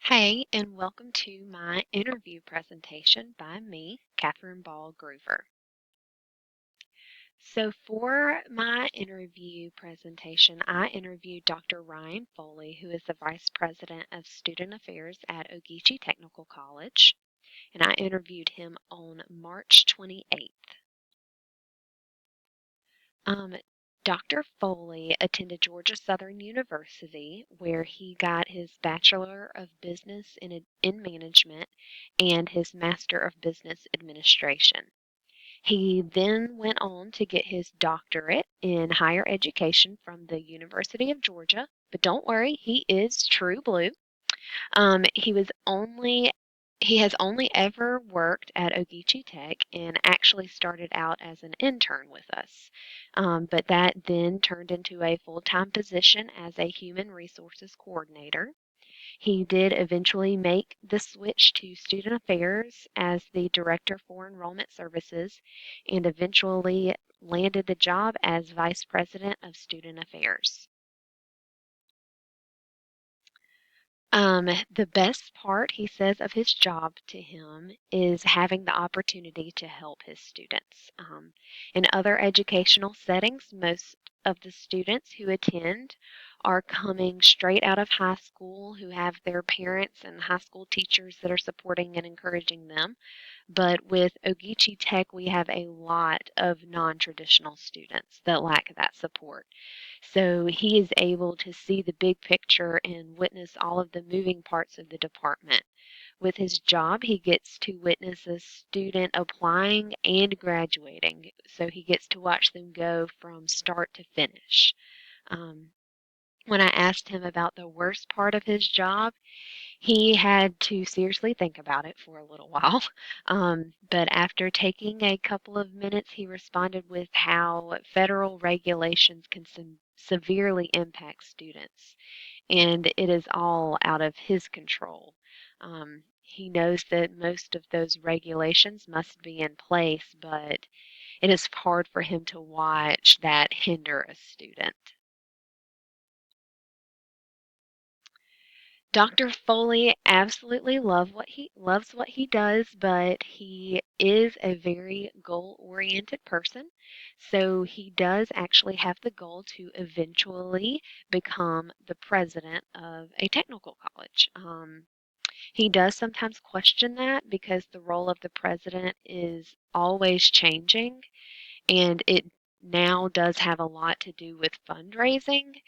Hey, and welcome to my interview presentation by me, Catherine Ball Groover. So, for my interview presentation, I interviewed Dr. Ryan Foley, who is the Vice President of Student Affairs at Ogeechee Technical College, and I interviewed him on March 28th. Um, Dr. Foley attended Georgia Southern University, where he got his Bachelor of Business in Management and his Master of Business Administration. He then went on to get his doctorate in higher education from the University of Georgia. But don't worry, he is true blue. Um, he was only he has only ever worked at Ogeechee Tech and actually started out as an intern with us. But that then turned into a full-time position as a human resources coordinator. He did eventually make the switch to student affairs as the director for enrollment services and eventually landed the job as vice president of student affairs. The best part, he says, of his job to him is having the opportunity to help his students. In other educational settings, most of the students who attend are coming straight out of high school who have their parents and high school teachers that are supporting and encouraging them. But with Ogeechee Tech, we have a lot of non-traditional students that lack that support. So he is able to see the big picture and witness all of the moving parts of the department. With his job, he gets to witness a student applying and graduating. So he gets to watch them go from start to finish. Um, when I asked him about the worst part of his job, he had to seriously think about it for a little while. But after taking a couple of minutes, he responded with how federal regulations can severely impact students, and it is all out of his control. He knows that most of those regulations must be in place, but it is hard for him to watch that hinder a student. Dr. Foley absolutely loves what he does, but he is a very goal-oriented person. So he does actually have the goal to eventually become the president of a technical college. He does sometimes question that because the role of the president is always changing, and it now does have a lot to do with fundraising.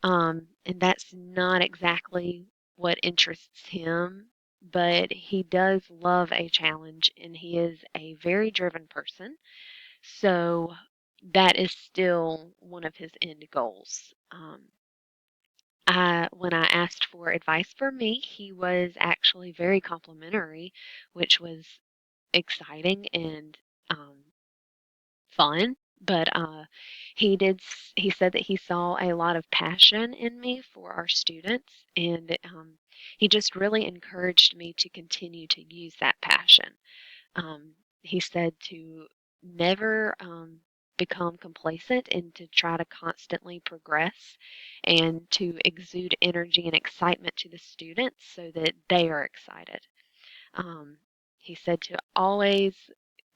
And that's not exactly what interests him, but he does love a challenge and he is a very driven person. So that is still one of his end goals. When I asked for advice for me, he was actually very complimentary, which was exciting and um, fun. But he said that he saw a lot of passion in me for our students, and he just really encouraged me to continue to use that passion. He said to never become complacent and to try to constantly progress and to exude energy and excitement to the students so that they are excited. Um, he said to always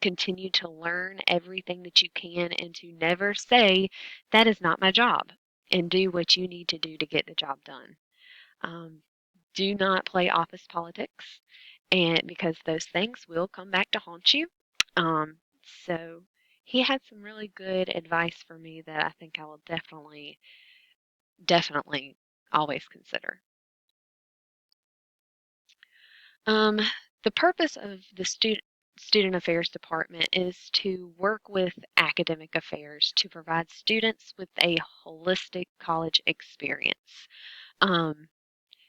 continue to learn everything that you can and to never say, that is not my job, and do what you need to do to get the job done. Um, do not play office politics, and because those things will come back to haunt you. So he had some really good advice for me that I think I will definitely always consider. Um, the purpose of the Student Affairs Department is to work with academic affairs to provide students with a holistic college experience. Um,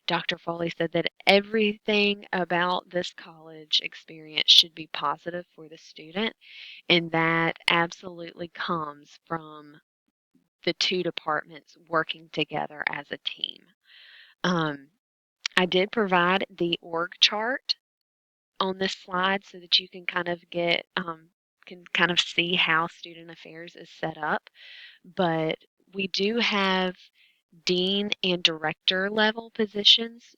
Dr. Foley said that everything about this college experience should be positive for the student, and that absolutely comes from the two departments working together as a team. Um, I did provide the org chart on this slide so that you can kind of see how student affairs is set up. But we do have dean and director level positions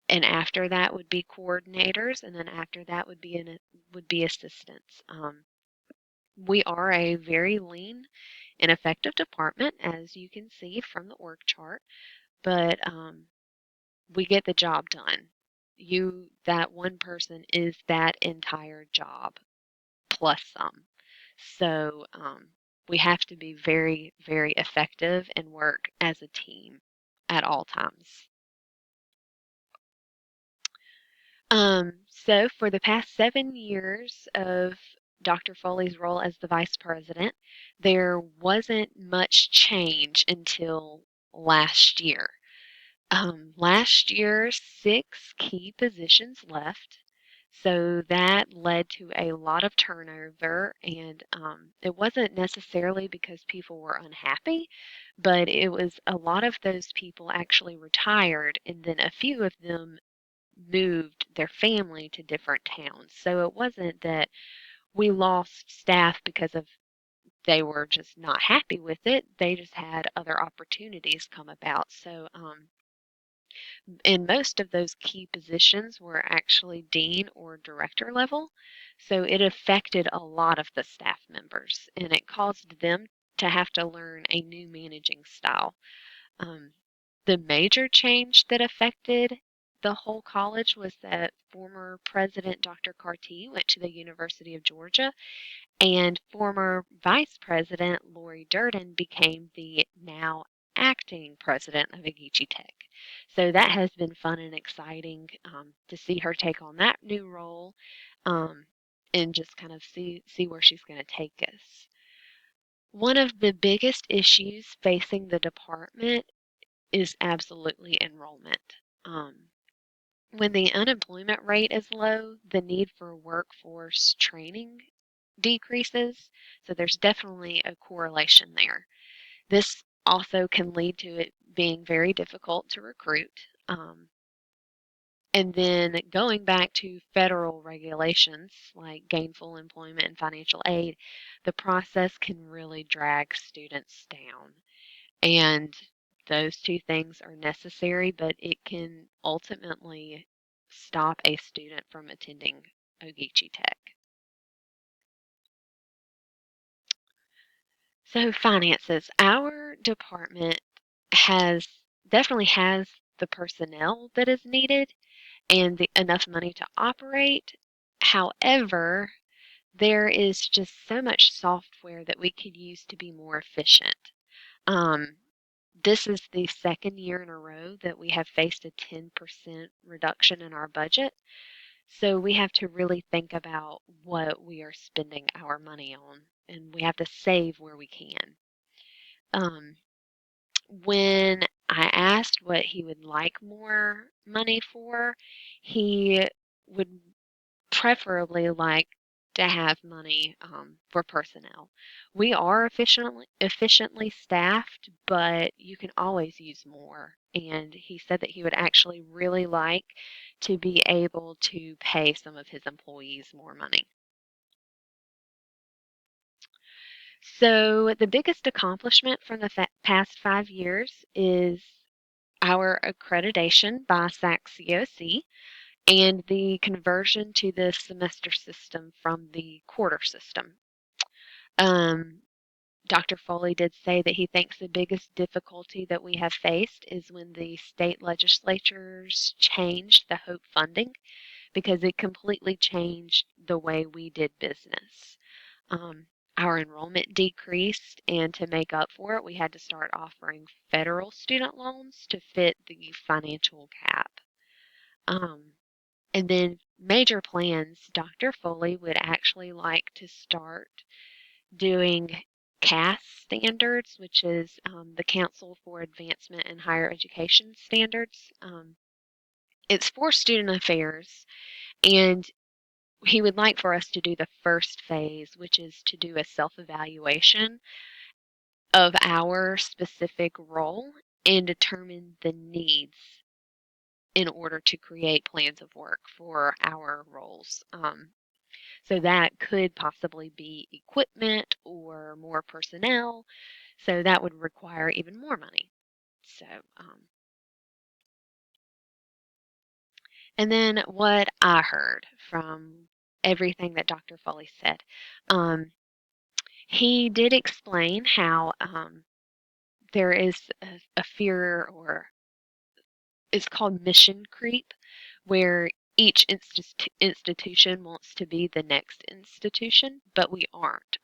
and after that would be coordinators, and then after that would be assistants. We are a very lean and effective department, as you can see from the org chart, but we get the job done. That one person is that entire job plus some. So we have to be very, very effective and work as a team at all times. So for the past 7 years of Dr. Foley's role as the vice president, there wasn't much change until last year. Last year, 6 key positions left, so that led to a lot of turnover, and it wasn't necessarily because people were unhappy, but it was a lot of those people actually retired, and then a few of them moved their family to different towns. So it wasn't that we lost staff because of they were just not happy with it. They just had other opportunities come about. So, and most of those key positions were actually dean or director level. So it affected a lot of the staff members and it caused them to have to learn a new managing style. Um, the major change that affected the whole college was that former President Dr. Carty went to the University of Georgia, and former Vice President Lori Durden became the now acting president of Ageechee Tech. So that has been fun and exciting to see her take on that new role um, and just kind of see where she's going to take us. One of the biggest issues facing the department is absolutely enrollment. When the unemployment rate is low, the need for workforce training decreases, so there's definitely a correlation there. This also can lead to it being very difficult to recruit. And then going back to federal regulations like gainful employment and financial aid, the process can really drag students down. And those two things are necessary, but it can ultimately stop a student from attending Ogeechee Tech. So finances. Our department has definitely has the personnel that is needed and enough money to operate. However, there is just so much software that we could use to be more efficient. Um, This is the second year in a row that we have faced a 10% reduction in our budget. So we have to really think about what we are spending our money on, and we have to save where we can. Um, when I asked what he would like more money for, he would preferably like to have money for personnel. We are efficiently staffed, but you can always use more. And he said that he would actually really like to be able to pay some of his employees more money. So the biggest accomplishment from the past 5 years is our accreditation by SAC-COC and the conversion to the semester system from the quarter system. Um, Dr. Foley did say that he thinks the biggest difficulty that we have faced is when the state legislatures changed the HOPE funding because it completely changed the way we did business. Um, our enrollment decreased, and to make up for it, we had to start offering federal student loans to fit the financial gap. Um, and then major plans, Dr. Foley would actually like to start doing CAS standards, which is the Council for Advancement in Higher Education Standards. It's for student affairs, and he would like for us to do the first phase, which is to do a self-evaluation of our specific role and determine the needs in order to create plans of work for our roles. So that could possibly be equipment or more personnel. So that would require even more money. So And then what I heard from everything that Dr. Foley said, um, he did explain how there is a fear, or it's called mission creep, where each institution wants to be the next institution, but we aren't.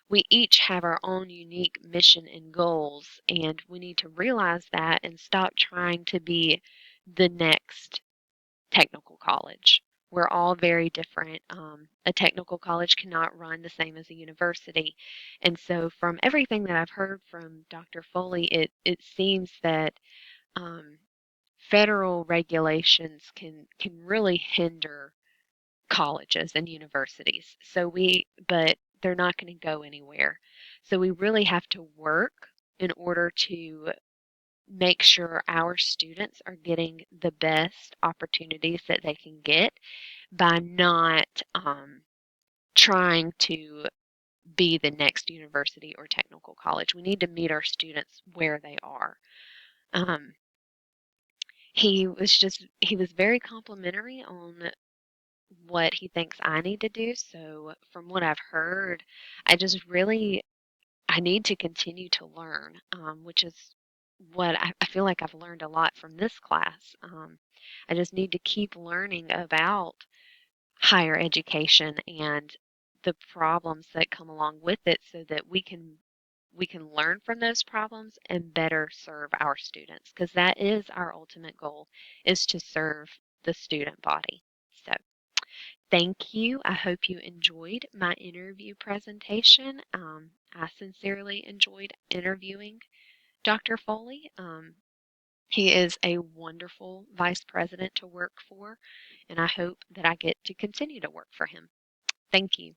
We each have our own unique mission and goals, and we need to realize that and stop trying to be the next technical college. We're all very different. A technical college cannot run the same as a university. And so, from everything that I've heard from Dr. Foley, it seems that um, federal regulations can really hinder colleges and universities. But they're not going to go anywhere. So we really have to work in order to make sure our students are getting the best opportunities that they can get by not trying to be the next university or technical college. We need to meet our students where they are. Um, he was very complimentary on what he thinks I need to do. So from what I've heard, I need to continue to learn, which is what I feel like I've learned a lot from this class. I just need to keep learning about higher education and the problems that come along with it so that we can learn from those problems and better serve our students, because that is our ultimate goal, is to serve the student body. So thank you. I hope you enjoyed my interview presentation. I sincerely enjoyed interviewing Dr. Foley. He is a wonderful vice president to work for, and I hope that I get to continue to work for him. Thank you.